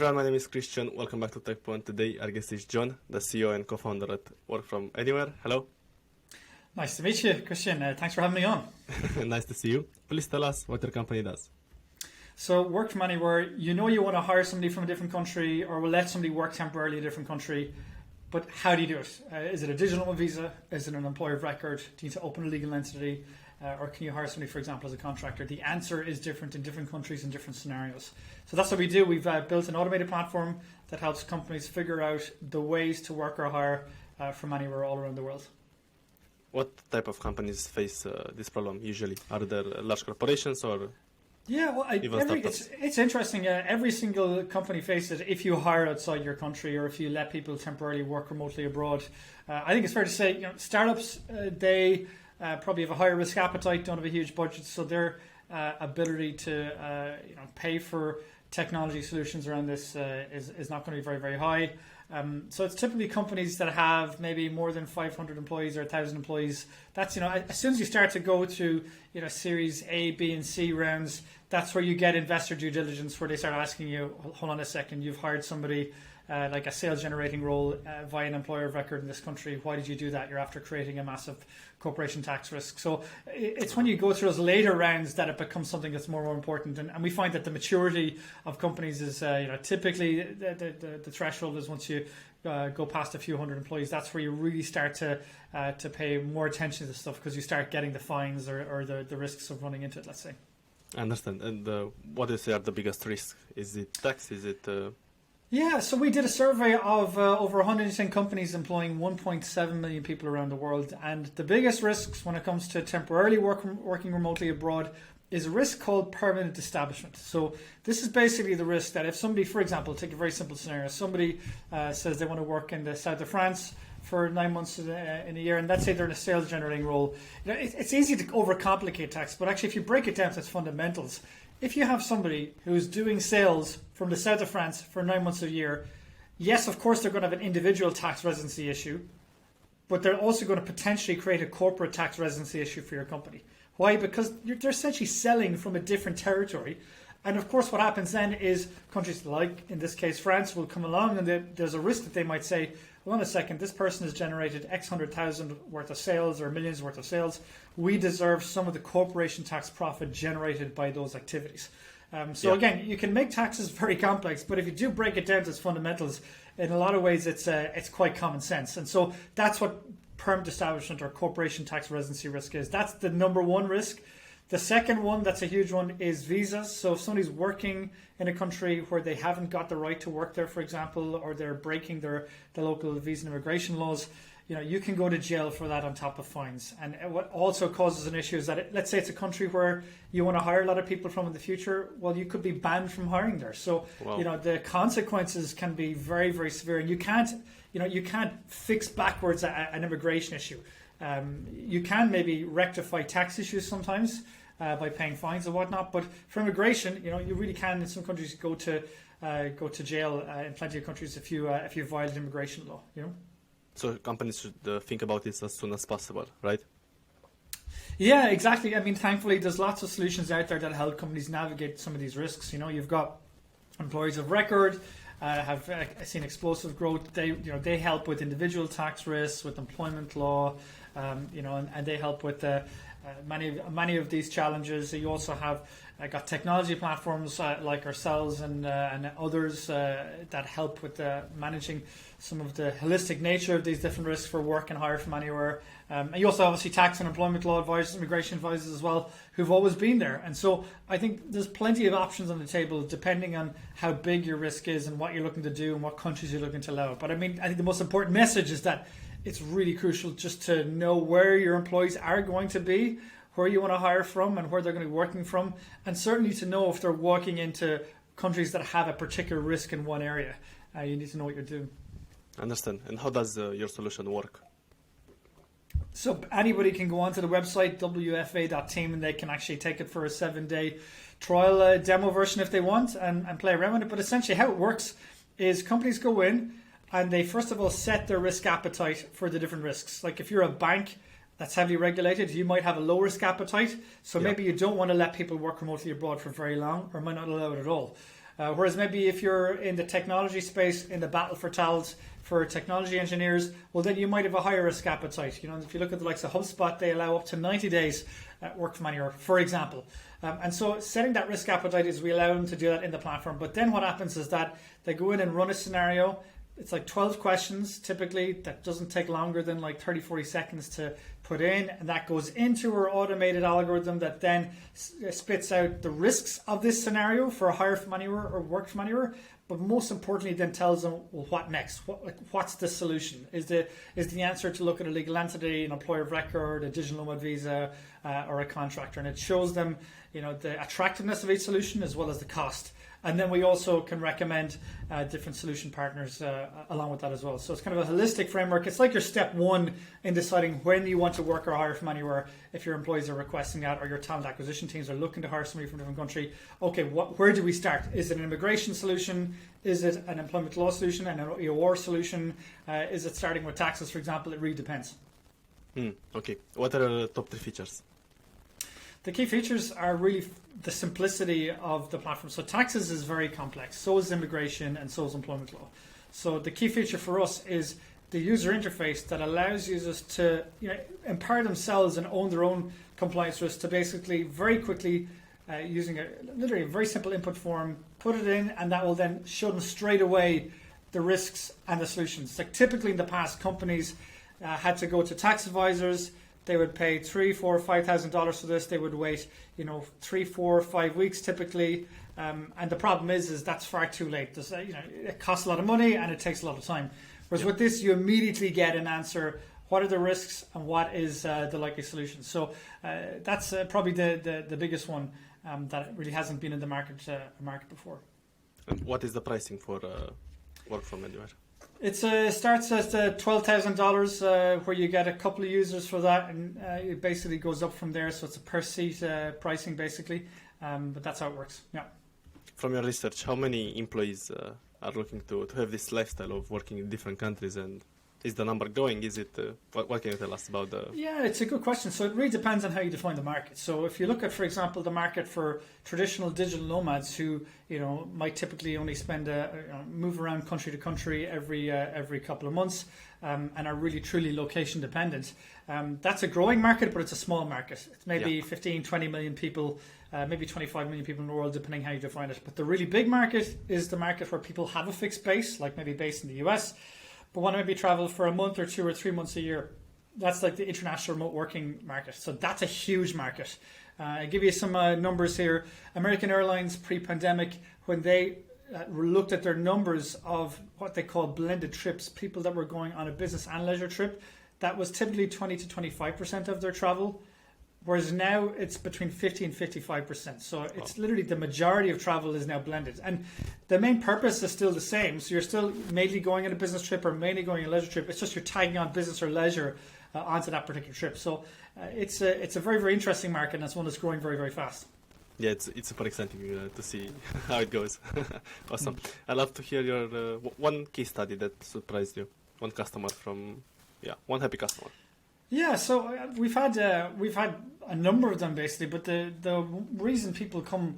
everyone, my name is Christian. Welcome back to Tekpon. Today our guest is John, the CEO and co-founder at Work From Anywhere. Hello. Nice to meet you, Christian. Thanks for having me on. Nice to see you. Please tell us what your company does. So Work From Anywhere, you want to hire somebody from a different country or will let somebody work temporarily in a different country, but how do you do it? Is it a digital visa? Is it an employer of record? Do you need to open a legal entity? Or can you hire somebody, for example, as a contractor? The answer is different in different countries and different scenarios. So that's what we do. We've built an automated platform that helps companies figure out the ways to work or hire from anywhere all around the world. What type of companies face this problem usually? Are there large corporations or Yeah, well, it's interesting. Every single company faces it if you hire outside your country or if you let people temporarily work remotely abroad. I think it's fair to say, startups, they probably have a higher risk appetite, don't have a huge budget, so their ability to pay for technology solutions around this is not going to be very, very high. So it's typically companies that have maybe more than 500 employees or 1,000 employees. That's, as soon as you start to go to, Series A, B, and C rounds, that's where you get investor due diligence, where they start asking you, hold on a second, you've hired somebody like a sales generating role via an employer of record in this country. Why did you do that? You're after creating a massive corporation tax risk. So it's when you go through those later rounds that it becomes something that's more important. And we find that the maturity of companies is, typically the threshold is once you go past a few hundred employees, that's where you really start to pay more attention to stuff because you start getting the fines or the risks of running into it, let's say. I understand. And what do you say are the biggest risks? Is it tax? Is it... Yeah, so we did a survey of over 110 companies employing 1.7 million people around the world. And the biggest risks when it comes to temporarily working remotely abroad is a risk called permanent establishment. So this is basically the risk that if somebody, for example, take a very simple scenario, somebody says they want to work in the south of France for 9 months in a year, and let's say they're in a sales generating role. It's easy to overcomplicate tax, but actually if you break it down to its fundamentals, if you have somebody who's doing sales from the south of France for 9 months a year, yes, of course, they're going to have an individual tax residency issue, but they're also going to potentially create a corporate tax residency issue for your company. Why? Because they're essentially selling from a different territory. And of course, what happens then is countries like, in this case, France will come along and there's a risk that they might say, hold on a second, this person has generated X 100,000 worth of sales or millions worth of sales. We deserve some of the corporation tax profit generated by those activities. Again, you can make taxes very complex, but if you do break it down to its fundamentals, in a lot of ways it's quite common sense. And so that's what permanent establishment or corporation tax residency risk is. That's the number one risk. The second one, that's a huge one, is visas. So if somebody's working in a country where they haven't got the right to work there, for example, or they're breaking the local visa and immigration laws, you can go to jail for that on top of fines. And what also causes an issue is that, let's say it's a country where you want to hire a lot of people from in the future, well, you could be banned from hiring there. So, wow. The consequences can be very, very severe. And you can't fix backwards an immigration issue. You can maybe rectify tax issues sometimes by paying fines and whatnot, but for immigration, you really can in some countries go to jail in plenty of countries if you violate immigration law. So companies should think about this as soon as possible, right? Yeah, exactly. I mean, thankfully, there's lots of solutions out there that help companies navigate some of these risks. You've got employees of record. Have seen explosive growth. They help with individual tax risks, with employment law, and they help with many of these challenges. You also have got technology platforms like ourselves and others that help with managing some of the holistic nature of these different risks for work and hire from anywhere. And you also obviously tax and employment law advisors, immigration advisors as well, who've always been there. And so I think there's plenty of options on the table depending on how big your risk is and what you're looking to do and what countries you're looking to allow. But I think the most important message is that it's really crucial just to know where your employees are going to be, where you want to hire from and where they're going to be working from, and certainly to know if they're walking into countries that have a particular risk in one area. You need to know what you're doing. I understand. And how does your solution work? So anybody can go onto the website, wfa.team, and they can actually take it for a 7-day trial demo version if they want and play around with it. But essentially how it works is companies go in and they first of all set their risk appetite for the different risks. Like if you're a bank that's heavily regulated, you might have a low risk appetite. So maybe you don't want to let people work remotely abroad for very long or might not allow it at all. Whereas maybe if you're in the technology space, in the battle for talent, for technology engineers, well, then you might have a higher risk appetite. If you look at the likes of HubSpot, they allow up to 90 days work from anywhere, for example. And so setting that risk appetite is we allow them to do that in the platform. But then what happens is that they go in and run a scenario. It's like 12 questions typically. That doesn't take longer than like 30, 40 seconds to put in. And that goes into our automated algorithm that then spits out the risks of this scenario for hire from anywhere or work from anywhere. But most importantly, then tells them, well, what next? What's the solution? Is the answer to look at a legal entity, an employer of record, a digital nomad visa, or a contractor? And it shows them, the attractiveness of each solution as well as the cost. And then we also can recommend different solution partners along with that as well. So it's kind of a holistic framework. It's like your step one in deciding when you want to work or hire from anywhere. If your employees are requesting that or your talent acquisition teams are looking to hire somebody from a different country, okay, where do we start? Is it an immigration solution? Is it an employment law solution and an EOR solution? Is it starting with taxes, for example? It really depends. Okay. What are the top 3 features? The key features are really the simplicity of the platform. So taxes is very complex, so is immigration, and so is employment law. So the key feature for us is the user interface that allows users to empower themselves and own their own compliance risk to basically very quickly, using literally a very simple input form, put it in, and that will then show them straight away the risks and the solutions. Like typically in the past, companies had to go to tax advisors. They would pay $3,000, $4,000, $5,000 for this. They would wait, 3, 4, 5 weeks typically. And the problem is that's far too late. It costs a lot of money and it takes a lot of time. Whereas with this, you immediately get an answer. What are the risks and what is the likely solution? So that's probably the biggest one that really hasn't been in the market before. And what is the pricing for work from anywhere? It starts at $12,000 where you get a couple of users for that, and it basically goes up from there. So it's a per seat pricing basically, but that's how it works. Yeah. From your research, how many employees are looking to have this lifestyle of working in different countries, and is the number growing? Is it? What can you tell us about the? Yeah, it's a good question. So it really depends on how you define the market. So if you look at, for example, the market for traditional digital nomads who might typically only spend move around country to country every couple of months and are really truly location dependent, that's a growing market, but it's a small market. It's maybe 15, 20 million people, maybe 25 million people in the world, depending how you define it. But the really big market is the market where people have a fixed base, like maybe based in the US, but want to maybe travel for a month or 2 or 3 months a year. That's like the international remote working market. So that's a huge market. I'll give you some numbers here. American Airlines pre-pandemic, when they looked at their numbers of what they call blended trips, people that were going on a business and leisure trip, that was typically 20 to 25% of their travel. Whereas now it's between 50 and 55%. So it's literally the majority of travel is now blended. And the main purpose is still the same. So you're still mainly going on a business trip or mainly going on a leisure trip. It's just you're tagging on business or leisure onto that particular trip. So it's a very, very interesting market, and it's one that's growing very, very fast. Yeah, it's super exciting to see how it goes. Awesome. I'd love to hear your one case study that surprised you. One customer one happy customer. Yeah, so we've had a number of them basically, but the reason people come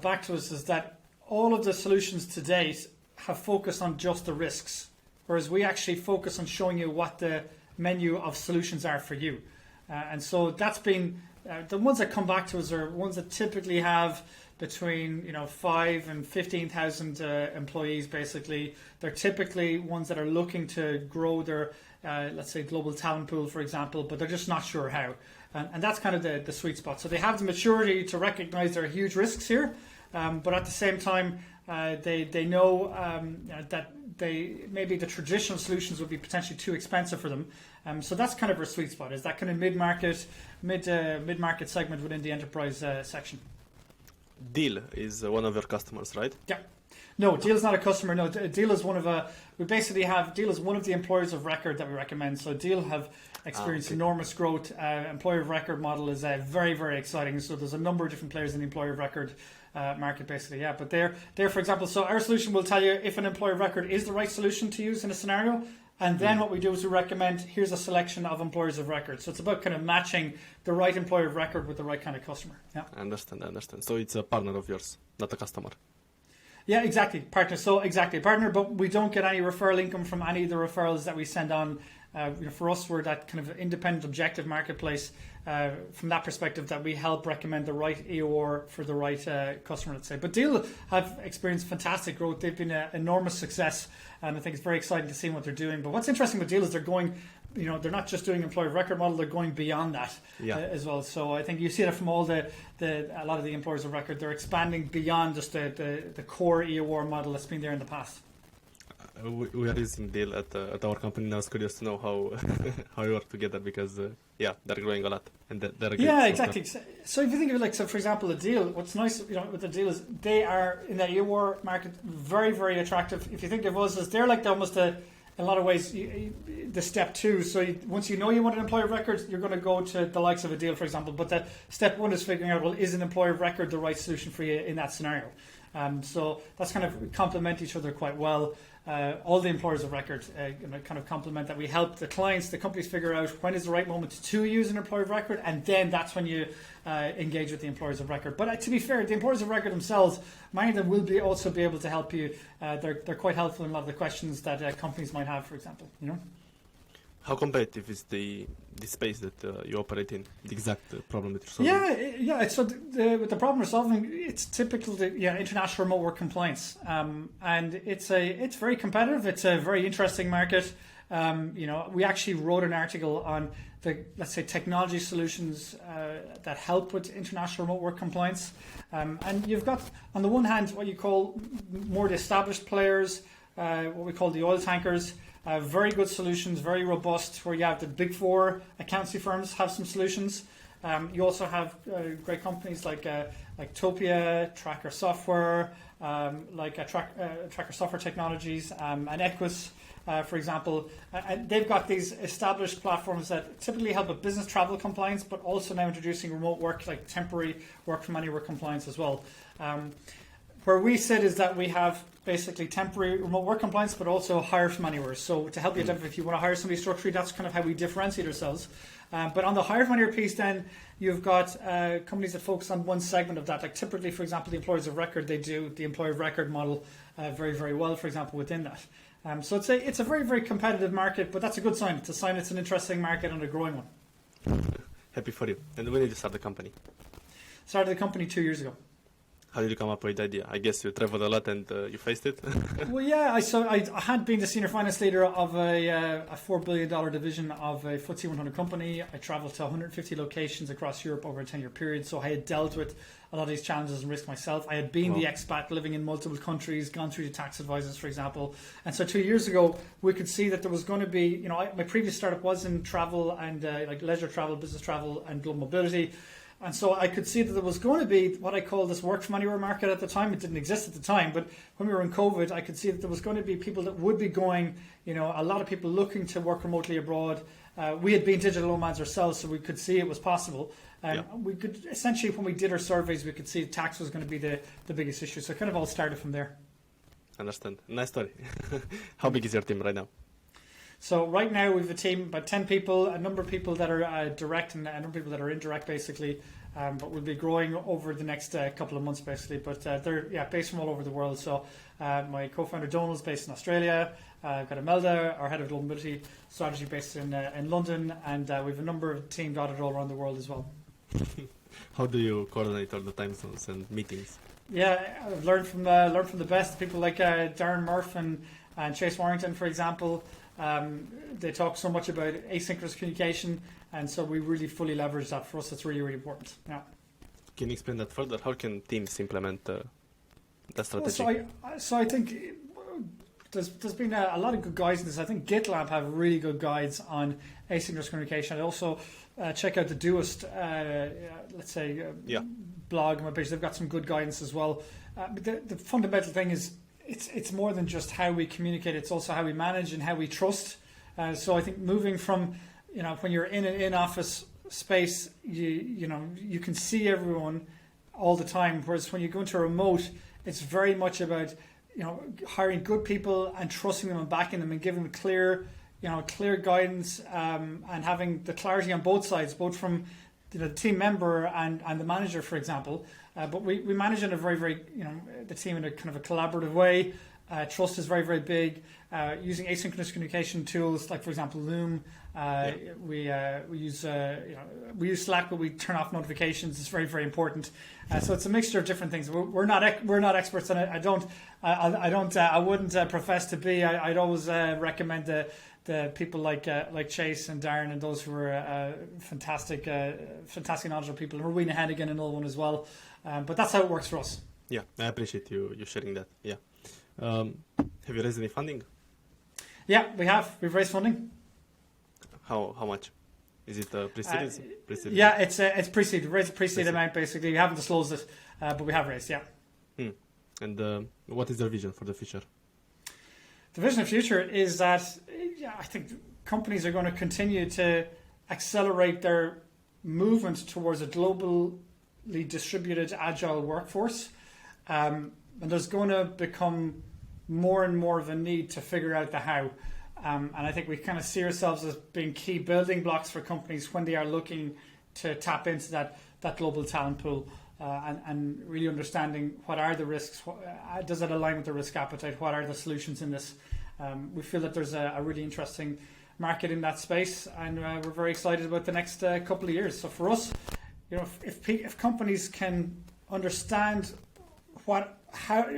back to us is that all of the solutions to date have focused on just the risks, whereas we actually focus on showing you what the menu of solutions are for you. And so that's been the ones that come back to us are ones that typically have between 5 and 15,000 employees. Basically, they're typically ones that are looking to grow their let's say global talent pool, for example, but they're just not sure how. And that's kind of the sweet spot. So they have the maturity to recognize there are huge risks here, but at the same time, they know that maybe the traditional solutions would be potentially too expensive for them. So that's kind of our sweet spot, is that kind of mid-market segment within the enterprise section. Deel is one of your customers, right? Yeah. No, Deel is not a customer. No, Deel is one of Deel is one of the employers of record that we recommend. So Deel have experienced enormous growth. Employer of record model is very, very exciting. So there's a number of different players in the employer of record market, basically. Yeah, but they're, for example, so our solution will tell you if an employer of record is the right solution to use in a scenario. And then what we do is we recommend, here's a selection of employers of record. So it's about kind of matching the right employer of record with the right kind of customer. Yeah. I understand. So it's a partner of yours, not a customer. Yeah, exactly. Partner. So exactly, partner, but we don't get any referral income from any of the referrals that we send on. For us, we're that kind of independent, objective marketplace from that perspective that we help recommend the right EOR for the right customer, let's say. But Deel have experienced fantastic growth. They've been an enormous success, and I think it's very exciting to see what they're doing. But what's interesting with Deel is they're going, they're not just doing employer of record model, they're going beyond that as well. So I think you see that from all a lot of the employers of record, they're expanding beyond just the core EOR model that's been there in the past. We are using Deel at our company now. I was curious to know how how you work together because they're growing a lot and they're good. Yeah, exactly. So if you think of it for example, the Deel, what's nice with the Deel is they are in the EOR market very, very attractive. If you think of us as they're like almost in a lot of ways the step two. So once you want an employer of record, you're going to go to the likes of a Deel, for example. But the step one is figuring out, well, is an employer of record the right solution for you in that scenario? So that's kind of complement each other quite well. All the employers of record kind of complement that. We help the clients, the companies figure out when is the right moment to use an employer of record, and then that's when you engage with the employers of record. But to be fair, the employers of record themselves, many of them will also be able to help you. They're quite helpful in a lot of the questions that companies might have, for example. How competitive is the space that you operate in? The exact problem that you're solving? Yeah. So with the problem we're solving, it's typical international remote work compliance, and it's very competitive. It's a very interesting market. We actually wrote an article on let's say technology solutions that help with international remote work compliance, and you've got on the one hand what you call more the established players, what we call the oil tankers. Very good solutions, very robust, where you have the big four accountancy firms have some solutions. You also have great companies like Topia, Tracker Software, Tracker Software Technologies, and Equus, for example. And they've got these established platforms that typically help with business travel compliance, but also now introducing remote work, like temporary work from anywhere compliance as well. Where we sit is that we have basically temporary remote work compliance, but also hire from anywhere. So to help you identify if you want to hire somebody structurally, that's kind of how we differentiate ourselves. But on the hire from anywhere piece, then you've got companies that focus on one segment of that. Like typically, for example, the employers of record, they do the employer of record model very, very well, for example, within that. So it's a very, very competitive market, but that's a good sign. It's a sign it's an interesting market and a growing one. Happy for you. And when did you start the company? Started the company 2 years ago. How did you come up with the idea? I guess you traveled a lot and you faced it. Well, yeah, I had been the senior finance leader of a $4 billion division of a FTSE 100 company. I traveled to 150 locations across Europe over a 10-year period, so I had dealt with a lot of these challenges and risks myself. I had been the expat living in multiple countries, gone through the tax advisors, for example. And so 2 years ago, we could see that there was going to be, my previous startup was in travel and like leisure travel, business travel, and global mobility. And so I could see that there was going to be what I call this work from anywhere market at the time. It didn't exist at the time, but when we were in COVID, I could see that there was going to be people that would be going, a lot of people looking to work remotely abroad. We had been digital nomads ourselves, so we could see it was possible. We could essentially, when we did our surveys, we could see tax was going to be the biggest issue. So it kind of all started from there. Understand. Nice story. How big is your team right now? So right now we have a team, about 10 people, a number of people that are direct and a number of people that are indirect, basically. But we'll be growing over the next couple of months, basically. But they're based from all over the world. So my co-founder Donal is based in Australia. I've got Imelda, our head of global mobility strategy, based in London, and we have a number of teams dotted all around the world as well. How do you coordinate all the time zones and meetings? Yeah, I've learned from the best people like Darren Murph and Chase Warrington, for example. They talk so much about asynchronous communication, and so we really fully leverage that. For us, it's really, really important. Yeah. Can you explain that further? How can teams implement that strategy? Well, so I think there's been a lot of good guides in this. I think GitLab have really good guides on asynchronous communication. I also check out the Doist, blog on my page. They've got some good guidance as well. But the fundamental thing is it's more than just how we communicate. It's also how we manage and how we trust. So I think moving from when you're in an in-office space, you can see everyone all the time. Whereas when you go into a remote, it's very much about hiring good people and trusting them and backing them and giving them clear guidance and having the clarity on both sides, both from the team member and the manager, for example. but we manage in a very, very, the team in a kind of a collaborative way. Trust is very, very big. Using asynchronous communication tools like, for example, Loom. We use Slack, but we turn off notifications. It's very, very important. So it's a mixture of different things. We're not experts on it. I wouldn't profess to be. I'd always recommend the people like Chase and Darren and those who are fantastic knowledgeable people. And Rowena Hennigan, another one as well. But that's how it works for us. Yeah, I appreciate you sharing that. Yeah. Have you raised any funding? Yeah, we have. We've raised funding. How much? Is it pre-seed? Yeah, it's pre-seed. We raised a pre-seed amount basically. We haven't disclosed it, but we have raised. Yeah. And what is their vision for the future? The vision of the future is that I think companies are going to continue to accelerate their movement towards a globally distributed, agile workforce, and there's going to become more and more of a need to figure out the how. And I think we kind of see ourselves as being key building blocks for companies when they are looking to tap into that global talent pool and really understanding what are the risks, does it align with the risk appetite, what are the solutions in this. We feel that there's a really interesting market in that space, and we're very excited about the next couple of years. So for us, if companies can understand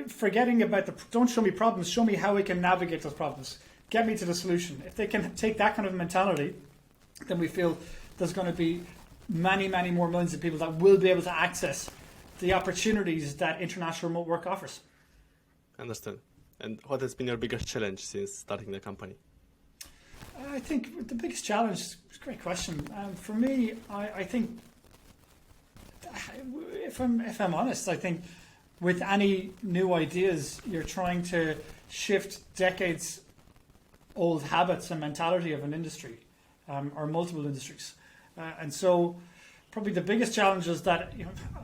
forgetting about don't show me problems, show me how we can navigate those problems. Get me to the solution. If they can take that kind of mentality, then we feel there's going to be many, many more millions of people that will be able to access the opportunities that international remote work offers. Understand. And what has been your biggest challenge since starting the company? I think the biggest challenge, it's a great question. For me, I think, if I'm honest, I think with any new ideas, you're trying to shift decades old habits and mentality of an industry or multiple industries. And so probably the biggest challenge is that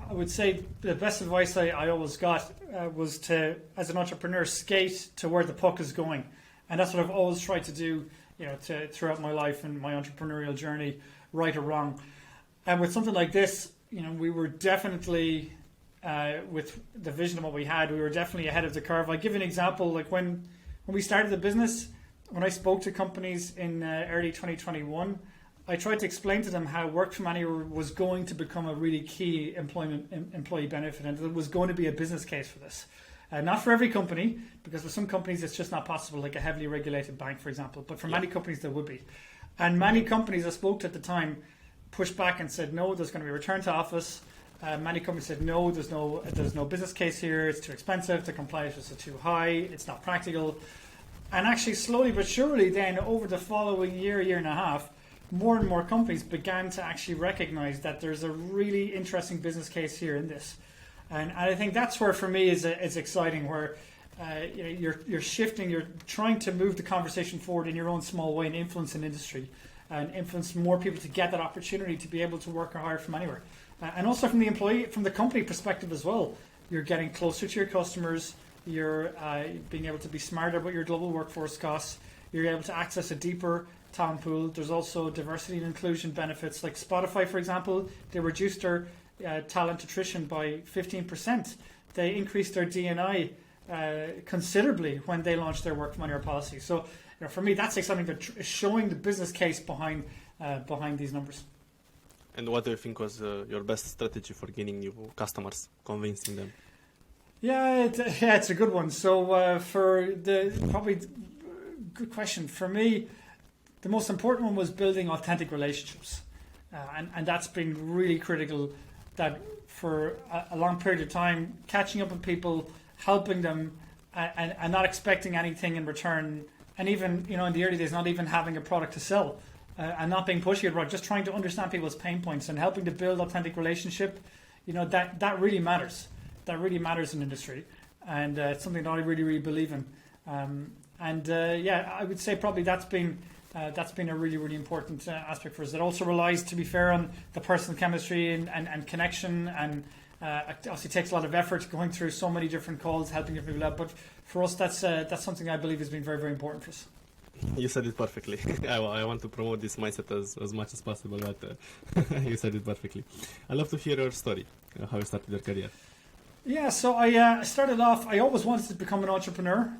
I would say the best advice I always got was to, as an entrepreneur, skate to where the puck is going. And that's what I've always tried to do throughout my life and my entrepreneurial journey, right or wrong. And with something like this, we were definitely, with the vision of what we had, we were definitely ahead of the curve. I'll give you an example. Like when we started the business, when I spoke to companies in early 2021, I tried to explain to them how work from anywhere was going to become a really key employee benefit, and there was going to be a business case for this. Not for every company, because for some companies it's just not possible, like a heavily regulated bank, for example. But for many companies there would be. And many companies I spoke to at the time pushed back and said, no, there's going to be a return to office. Many companies said, no, there's no business case here. It's too expensive. The compliance is too high. It's not practical. And actually, slowly but surely, then over the following year and a half, more and more companies began to actually recognize that there's a really interesting business case here in this. And I think that's where, for me, is exciting, where you're shifting, you're trying to move the conversation forward in your own small way and influence an industry and influence more people to get that opportunity to be able to work or hire from anywhere. And also from the company perspective as well, you're getting closer to your customers. You're being able to be smarter about your global workforce costs. You're able to access a deeper talent pool. There's also diversity and inclusion benefits. Like Spotify, for example, they reduced their talent attrition by 15%. They increased their D&I considerably when they launched their work from anywhere policy. So for me, that's exciting, but showing the business case behind these numbers. And what do you think was your best strategy for gaining new customers, convincing them? Yeah, it's a good one. So good question. For me, the most important one was building authentic relationships. And that's been really critical, that for a long period of time, catching up with people, helping them, and not expecting anything in return. And even, in the early days, not even having a product to sell. And not being pushy about, just trying to understand people's pain points and helping to build authentic relationship. That really matters. That really matters in industry, and it's something that I really, really believe in. I would say probably that's been a really, really important aspect for us. It also relies, to be fair, on the personal chemistry and connection, and obviously takes a lot of effort going through so many different calls, helping different people out. But for us, that's something I believe has been very, very important for us. You said it perfectly. I want to promote this mindset as much as possible, but you said it perfectly. I love to hear your story, how you started your career. Yeah, so I started off, I always wanted to become an entrepreneur.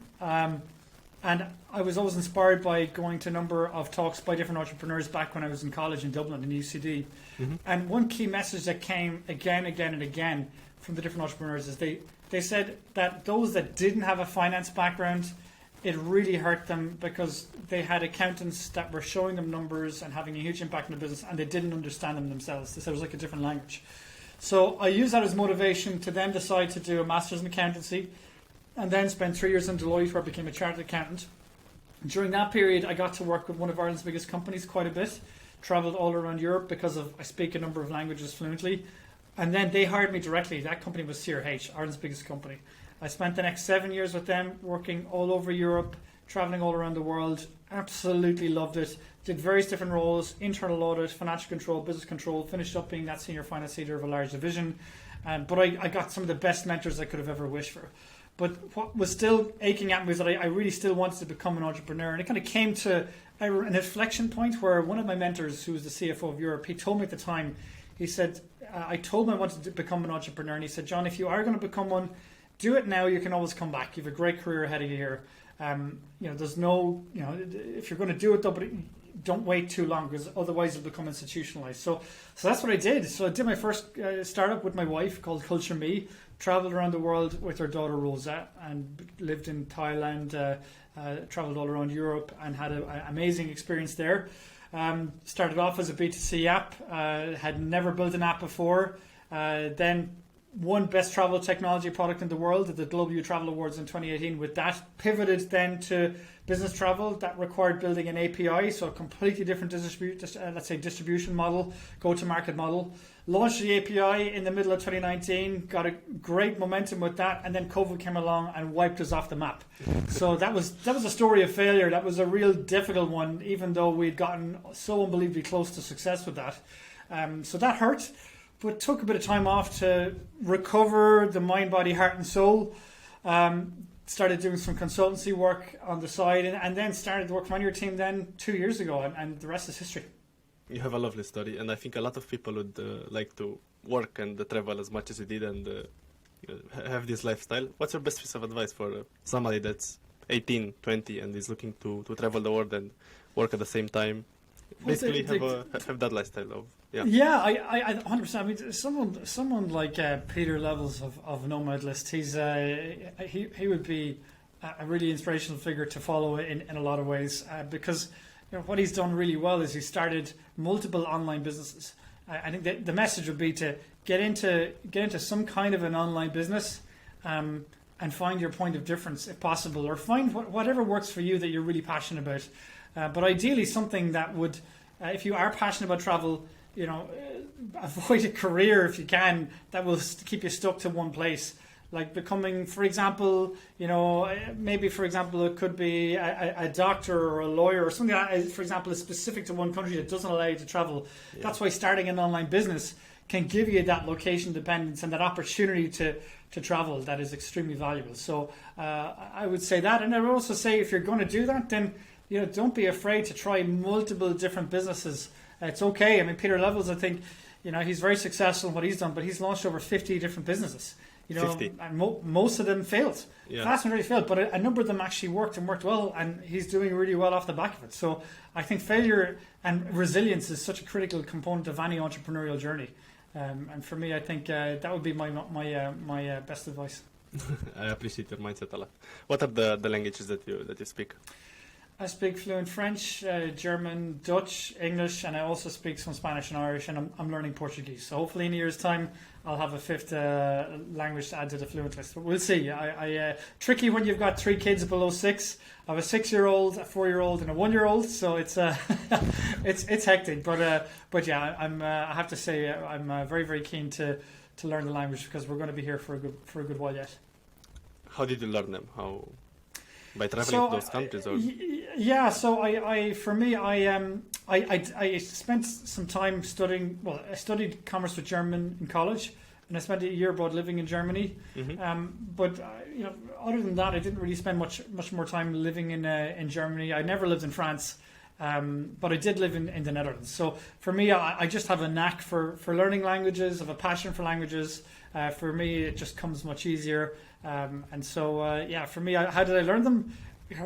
And I was always inspired by going to a number of talks by different entrepreneurs back when I was in college in Dublin in UCD. And one key message that came again and again from the different entrepreneurs is they said that those that didn't have a finance background, it really hurt them because they had accountants that were showing them numbers and having a huge impact on the business, and they didn't understand them themselves. They said it was like a different language. So I used that as motivation to then decide to do a master's in accountancy, and then spent 3 years in Deloitte where I became a chartered accountant. During that period, I got to work with one of Ireland's biggest companies quite a bit, travelled all around Europe because I speak a number of languages fluently. And then they hired me directly. That company was CRH, Ireland's biggest company. I spent the next 7 years with them, working all over Europe, travelling all around the world. Absolutely loved it. Did various different roles, internal audit, financial control, business control, finished up being that senior finance leader of a large division. But I got some of the best mentors I could have ever wished for. But what was still aching at me was that I really still wanted to become an entrepreneur. And it kind of came to an inflection point where one of my mentors, who was the CFO of Europe, he told me at the time, he said, I told him I wanted to become an entrepreneur. And he said, John, if you are going to become one, do it now. You can always come back. You have a great career ahead of you here. There's no, if you're going to do it though, but don't wait too long because otherwise it'll become institutionalized. So that's what I did. So I did my first startup with my wife called Culture Me. Traveled around the world with her daughter Rosa and lived in Thailand, traveled all around Europe and had an amazing experience there. Started off as a B2C app, had never built an app before. Then won Best Travel Technology Product in the World at the Global Travel Awards in 2018 with that. Pivoted then to business travel. That required building an API, so a completely different distribution model, go-to-market model. Launched the API in the middle of 2019, got a great momentum with that, and then COVID came along and wiped us off the map. So that was a story of failure. That was a real difficult one, even though we'd gotten so unbelievably close to success with that. So that hurt, but took a bit of time off to recover the mind, body, heart, and soul. Started doing some consultancy work on the side, and then started working on your team then 2 years ago, and the rest is history. You have a lovely story, and I think a lot of people would like to work and travel as much as you did and have this lifestyle. What's your best piece of advice for somebody that's 18, 20 and is looking to travel the world and work at the same time? Basically, have that lifestyle of I 100%. I mean, someone like Peter Levels of Nomad List. He would be a really inspirational figure to follow in a lot of ways because what he's done really well is he started multiple online businesses. I think that the message would be to get into some kind of an online business and find your point of difference if possible, or find whatever works for you that you're really passionate about. But ideally something that would, if you are passionate about travel, avoid a career if you can that will keep you stuck to one place. Like becoming, for example, maybe for example it could be a doctor or a lawyer or something that is, for example, is specific to one country that doesn't allow you to travel. Yeah. That's why starting an online business can give you that location dependence and that opportunity to travel that is extremely valuable. So I would say that, and I would also say if you're going to do that, then don't be afraid to try multiple different businesses. It's okay. I mean, Peter Levels, I think, he's very successful in what he's done, but he's launched over 50 different businesses. 50. And most of them failed. Yeah. Vast majority failed, but a number of them actually worked well, and he's doing really well off the back of it. So I think failure and resilience is such a critical component of any entrepreneurial journey. And for me, I think that would be my best advice. I appreciate your mindset a lot. What are the languages that you speak? I speak fluent French, German, Dutch, English, and I also speak some Spanish and Irish, and I'm learning Portuguese. So hopefully in a year's time, I'll have a fifth language to add to the fluent list. But we'll see. Tricky when you've got 3 kids below 6. I have a 6-year-old, a 4-year-old, and a 1-year-old. So it's it's hectic. But yeah, I have to say I'm very, very keen to learn the language because we're going to be here for a good while yet. How did you learn them? How? By traveling to those countries, or so I spent some time studying. Well, I studied commerce with German in college, and I spent a year abroad living in Germany. But other than that, I didn't really spend much more time living in Germany. I never lived in France. But I did live in the Netherlands. So for me, I just have a knack for learning languages, have a passion for languages. For me, it just comes much easier. And so, for me, how did I learn them?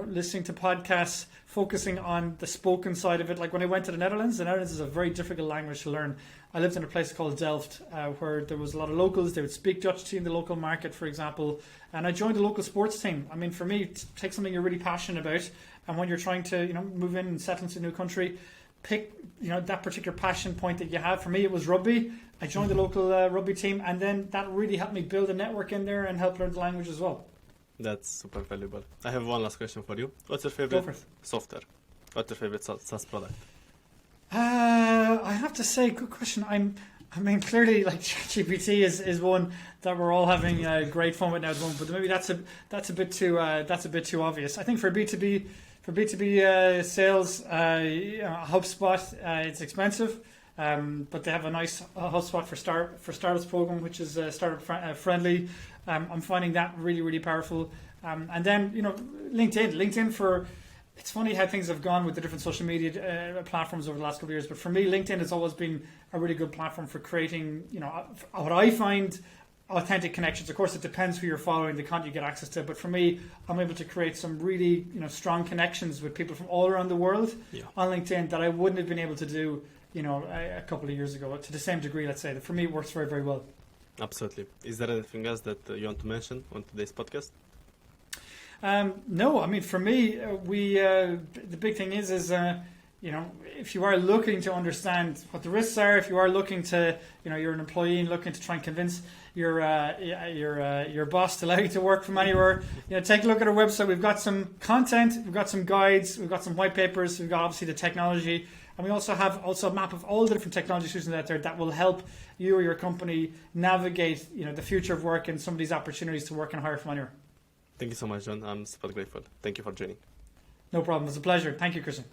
Listening to podcasts, focusing on the spoken side of it. Like when I went to the Netherlands is a very difficult language to learn. I lived in a place called Delft, where there was a lot of locals. They would speak Dutch to you in the local market, for example. And I joined a local sports team. I mean, for me, take something you're really passionate about, and when you're trying to, move in and settle into a new country, pick, that particular passion point that you have. For me, it was rugby. I joined the local rugby team, and then that really helped me build a network in there and help learn the language as well. That's super valuable. I have one last question for you. What's your favorite software? What's your favorite SaaS product? I have to say, good question. Clearly, like ChatGPT is one that we're all having great fun with now at the moment. But maybe that's a bit too obvious. I think for B2B sales, HubSpot, it's expensive, but they have a nice HubSpot for startups program, which is startup friendly. I'm finding that really, really powerful. And then LinkedIn for. It's funny how things have gone with the different social media platforms over the last couple of years. But for me, LinkedIn has always been a really good platform for creating, what I find authentic connections. Of course, it depends who you're following, the content you get access to. But for me, I'm able to create some really, strong connections with people from all around the world on LinkedIn that I wouldn't have been able to do, a couple of years ago to the same degree. Let's say that for me, it works very, very well. Absolutely. Is there anything else that you want to mention on today's podcast? No, I mean, for me, the big thing is if you are looking to understand what the risks are, if you are looking to, you're an employee and looking to try and convince your boss to allow you to work from anywhere, take a look at our website. We've got some content, we've got some guides, we've got some white papers, we've got obviously the technology, and we also have a map of all the different technology solutions out there that will help you or your company navigate, the future of work and some of these opportunities to work and hire from anywhere. Thank you so much, John. I'm super grateful. Thank you for joining. No problem. It's a pleasure. Thank you, Christian.